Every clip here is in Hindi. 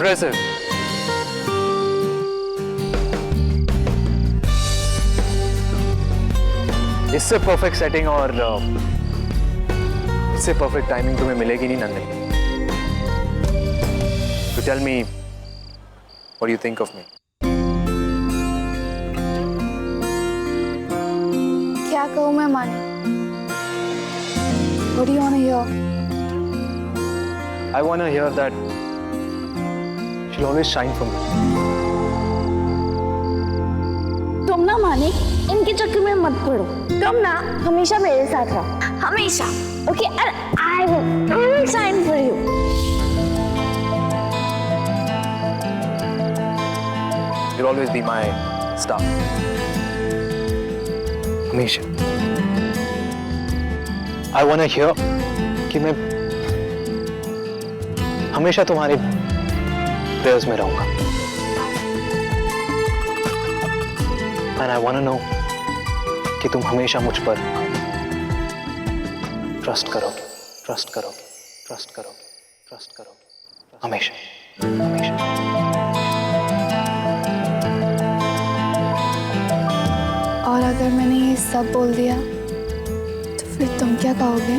aggressive. इससे परफेक्ट सेटिंग और इससे परफेक्ट टाइमिंग तुम्हें मिलेगी नहीं Nandini. So tell me, what do you think of me? क्या कहूँ मैं माने? What do you want to hear? I want to hear that she'll always shine for me. तुम ना माने इनके चक्कर में मत पड़ो. तुम ना हमेशा मेरे साथ रहो. हमेशा. Okay, and I will shine for you. You'll always be my star. हमेशा. I want to hear कि मैं हमेशा तुम्हारे प्रेयर्स में रहूंगा. And I want to know कि तुम हमेशा मुझ पर ट्रस्ट करोगे, ट्रस्ट करोगे, ट्रस्ट करोगे, ट्रस्ट करोगे. हमेशा, हमेशा. और अगर मैंने ये सब बोल दिया तो फिर तुम क्या कहोगे?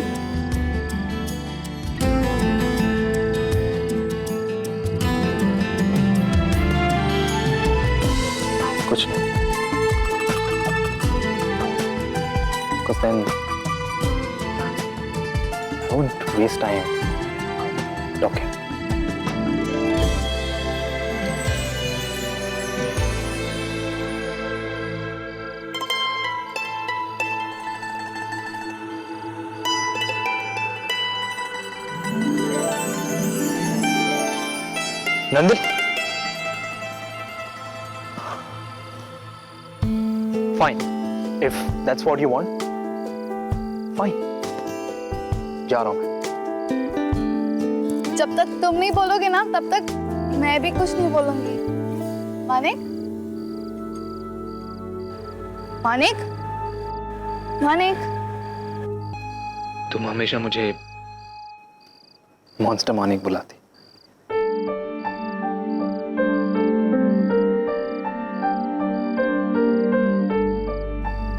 कुछ नहीं. Because then I won't waste time talking. Nandini? Fine. If that's what you want, fine. जा रहा हूँ मैं. जब तक तुम नहीं बोलोगे ना तब तक मैं भी कुछ नहीं बोलूंगी. मानिक? मानिक? मानिक? तुम हमेशा मुझे मॉन्स्टर मानिक बुलाती.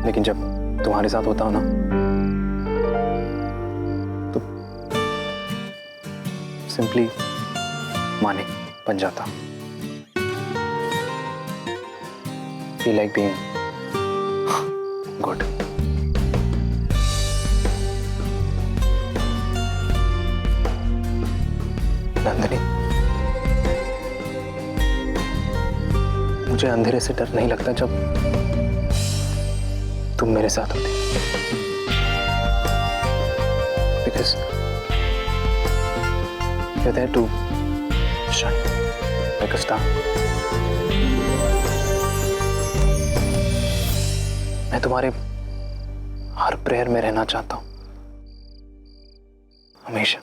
लेकिन जब तुम्हारे साथ होता हो ना तो सिंपली मानिक बन जाता. Feel like being good. Nandini, मुझे अंधेरे से डर नहीं लगता जब तुम मेरे साथ होती. Because you're there to shine like a star. मैं तुम्हारे हर प्रेयर में रहना चाहता हूं. हमेशा.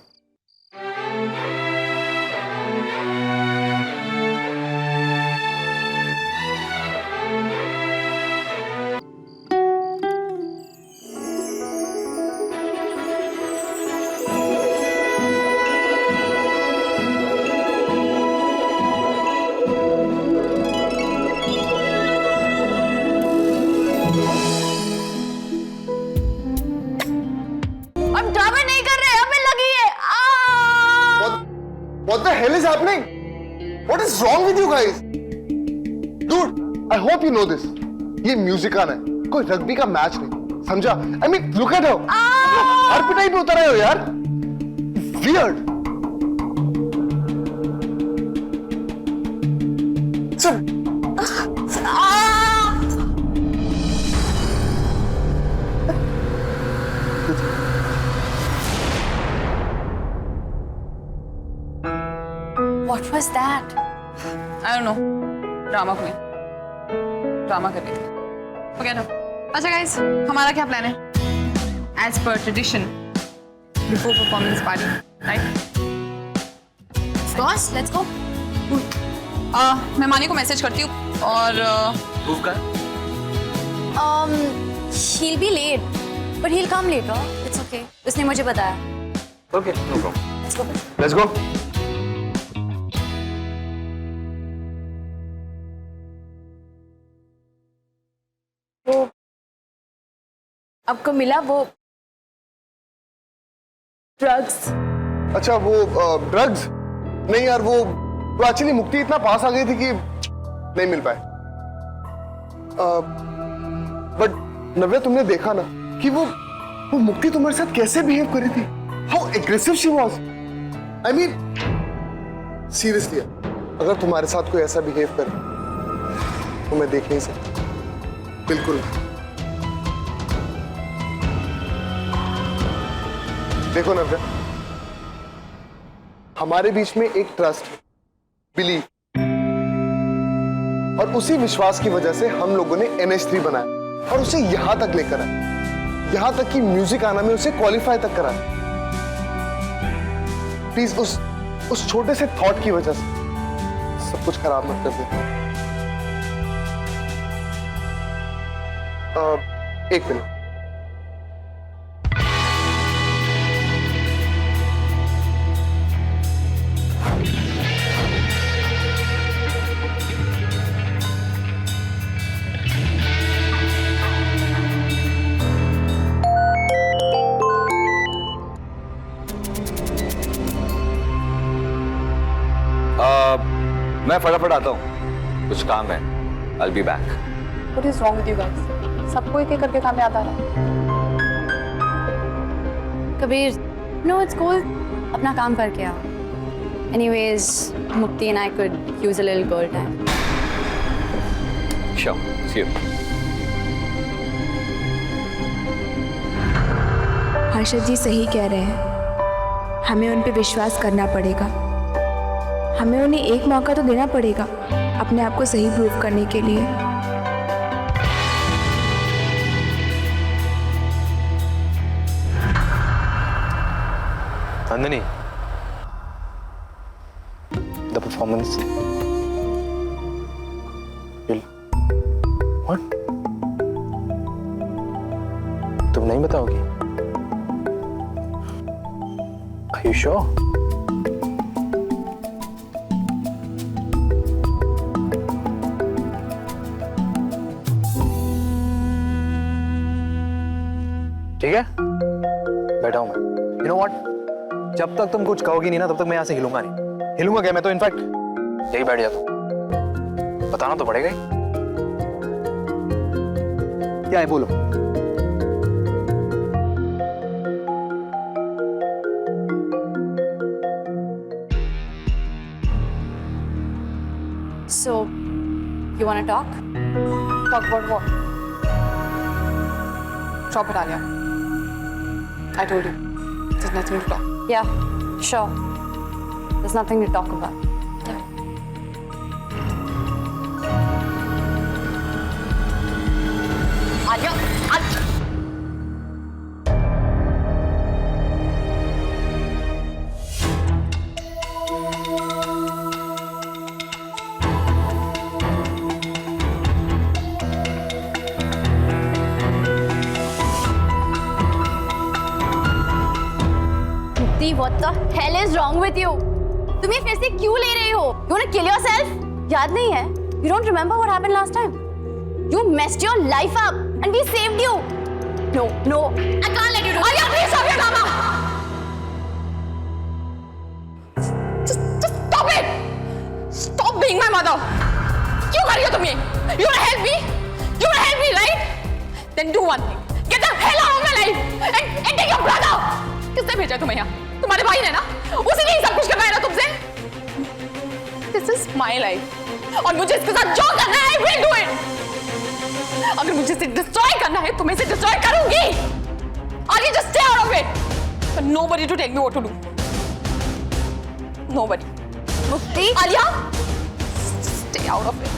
What the hell is happening? What is wrong with you guys? Dude, I hope you know this. ये म्यूजिकान है, कोई रग्बी का मैच नहीं, समझा? I mean, look at her. हर पिटाई पे उतर आए हो यार. Weird. What was that? I don't know. Drama queen. Drama कर रही थी. Forget it. अच्छा guys, हमारा क्या प्लान है? As per tradition, before performance party, right? Of course, let's go. मैं मानी को मैसेज करती हूँ और Move कर. He'll be late, but he'll come later. It's okay. उसने मुझे बताया. Okay, no problem. Let's go. Let's go. आपको मिला वो ड्रग्स? अच्छा वो ड्रग्स? नहीं यार, वो एक्चुअली मुक्ति इतना पास आ गई थी कि नहीं मिल पाए। बट नव्या, तुमने देखा ना कि वो मुक्ति तुम्हारे साथ कैसे बिहेव करी थी, how aggressive she was. I mean seriously, अगर तुम्हारे साथ कोई ऐसा बिहेव करे तो मैं देख नहीं सकता, बिल्कुल। देखो नव्या, हमारे बीच में एक ट्रस्ट, बिलीव, और उसी विश्वास की वजह से हम लोगों ने NH3 बनाया और उसे यहां तक लेकर आए, यहां तक कि म्यूजिक आना में उसे क्वालिफाई तक कराया। प्लीज उस छोटे से थॉट की वजह से सब कुछ खराब मत कर दे। एक मिनट। मैं फटाफट आता हूँ, कुछ काम है। I'll be back. What is wrong with you guys? सबको एक एक करके काम याद आ रहा है। Kabir, no, it's cool. अपना काम करके आओ. Anyways, Mukti and I could use a little girl time. Sure. See you. Harshad जी सही कह रहे हैं, हमें उन पे विश्वास करना पड़ेगा। हमें उन्हें एक मौका तो देना पड़ेगा अपने आप को सही प्रूव करने के लिए। Nandini, the performance. What? तुम नहीं बताओगी? Are you sure? ठीक है, बैठा हूं मैं। You know what? जब तक तुम कुछ कहोगी नहीं ना, तब तक मैं यहाँ से हिलूंगा नहीं। हिलूंगा क्या? मैं तो इनफैक्ट यही बैठ जाता हूँ। बताना तो पड़ेगा ही। क्या है, बोलो। So, you want to talk? Talk about what? Drop it, Alia. I told you, there's nothing to talk. Yeah, sure. There's nothing to talk about. Alia, Alia. What the hell is wrong with you? तुम ये फिर से क्यों ले रहे हो? You wanna kill yourself? याद नहीं है? You don't remember what happened last time? You messed your life up and we saved you. No, no, I can't let you do it. Alia, please stop your drama. Just stop it. Stop being my mother. क्यों कर रही हो तुम ये? You wanna help me? You wanna help me, right? Then do one thing. Get the hell out of my life and take your brother. किसने भेजा तुम्हें यहाँ? तुम्हारे भाई ने ना, उसी ने ही सब कुछ करवाया ना तुमसे। This is my life और मुझे इसके साथ जो करना है I will do it. अगर मुझे इसे destroy करना है तो मैं इसे destroy करूंगी। Alia, just stay out of it. But nobody to tell me what to do. Nobody. Mukti, Alia, stay out of it.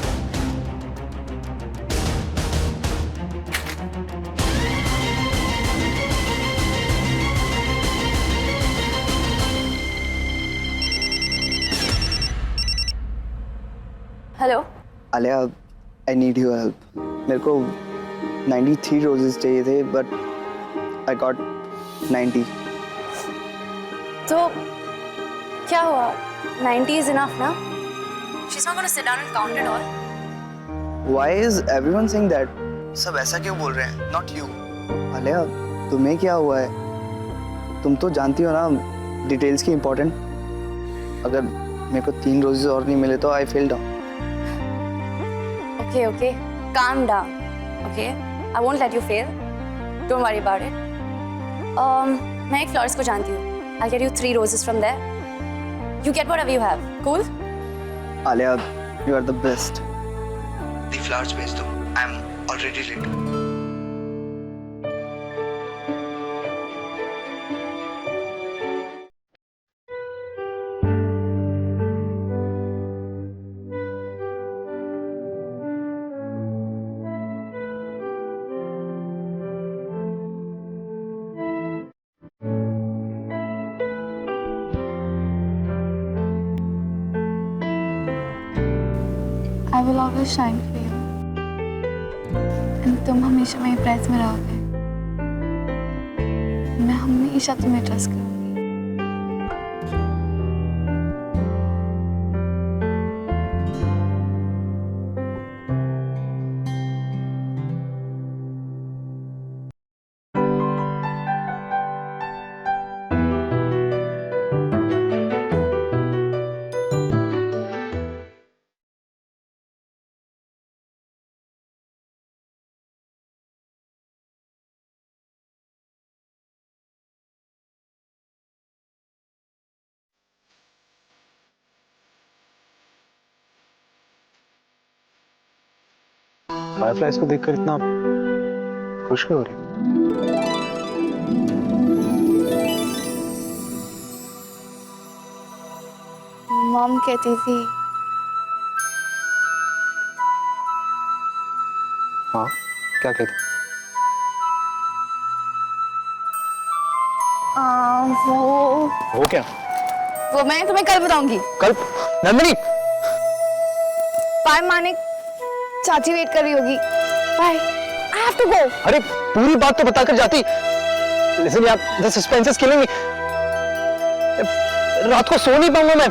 Hello. Alia, I need your help. मेरे को 93 रोजेस चाहिए थे, बट आई गॉट 90। तो क्या हुआ? 90 is enough ना? She's not gonna sit down and count it all. Why is everyone saying that? सब ऐसा क्यों बोल रहे हैं? Not you. आलिया, तुम्हें क्या हुआ है? तुम तो जानती हो ना डिटेल्स की इम्पोर्टेंट। अगर मेरे को 3 रोजेस और नहीं मिले तो I feel down. Okay, okay. Calm down. Okay? I won't let you fail. Don't worry about it. मैं एक फ्लोरिस्ट को जानती हूँ. I'll get you 3 roses from there. You get whatever you have. Cool? Alia, you are the best. The flowers भेज दो. I'm already late. I will always shine for you. And तुम हमेशा मेरी प्राइज में रहोगे. मैं हमेशा तुम्हें ट्रस्ट करूँगी. फायरफ्लाइज को देखकर इतना खुश क्यों हो रही? मॉम कहती थी हाँ, क्या कहती? वो क्या? वो मैं तुम्हें कल बताऊंगी. कल? नंदिनी! बाय मानिक, चाची वेट कर रही होगी. Bye. I have to go. अरे पूरी बात तो बताकर जाती. Listen यार, the suspense is killing me. रात को सो नहीं पाऊंगा मैं.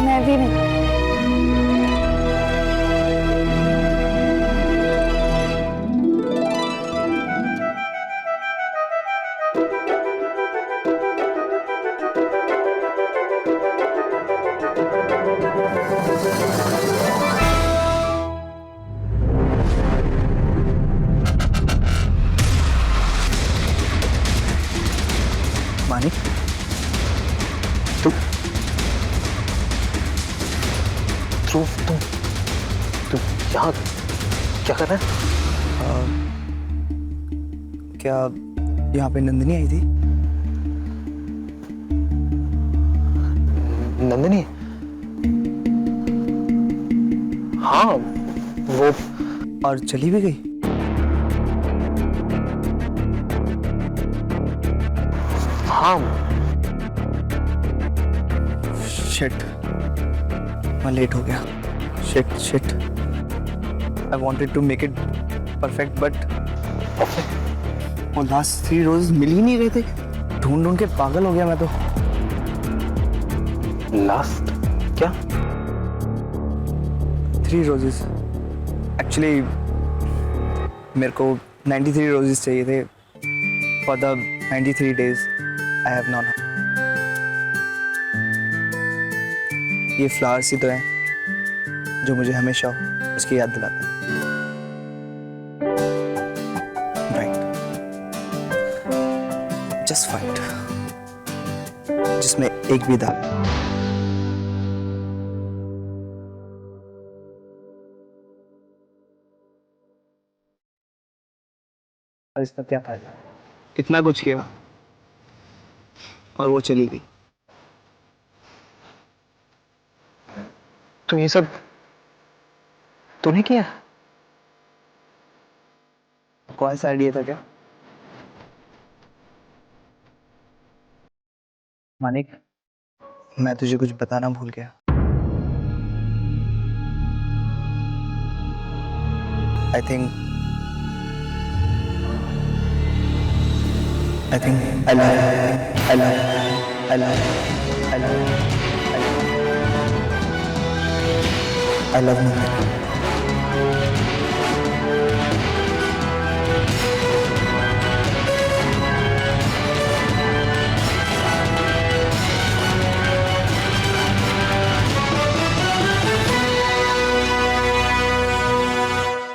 मैं भी नहीं. मानिक, तुम यहाँ क्या कर रहा है? क्या यहाँ पे नंदिनी आई थी? नंदिनी? हाँ, वो और चली भी गई? हाँ. शिट, मैं लेट हो गया. Shit. I wanted to make it perfect, but वो लास्ट 3 रोज मिल ही नहीं रहे थे. ढूंढ के पागल हो गया मैं तो. लास्ट क्या? 3 रोजेस. एक्चुअली मेरे को 93 रोजेस चाहिए थे for the 93 days I have known her. ये फ्लावर्स ही तो हैं जो मुझे हमेशा उसकी याद दिलाते हैं. राइट. जस्ट फाइट जिसमें एक भी दाग. और इसका क्या फायदा? इतना कुछ किया और वो चली गई. तो ये सब तूने किया? कौन सा आइडिया था क्या? मानिक, मैं तुझे कुछ बताना भूल गया. I think I love you.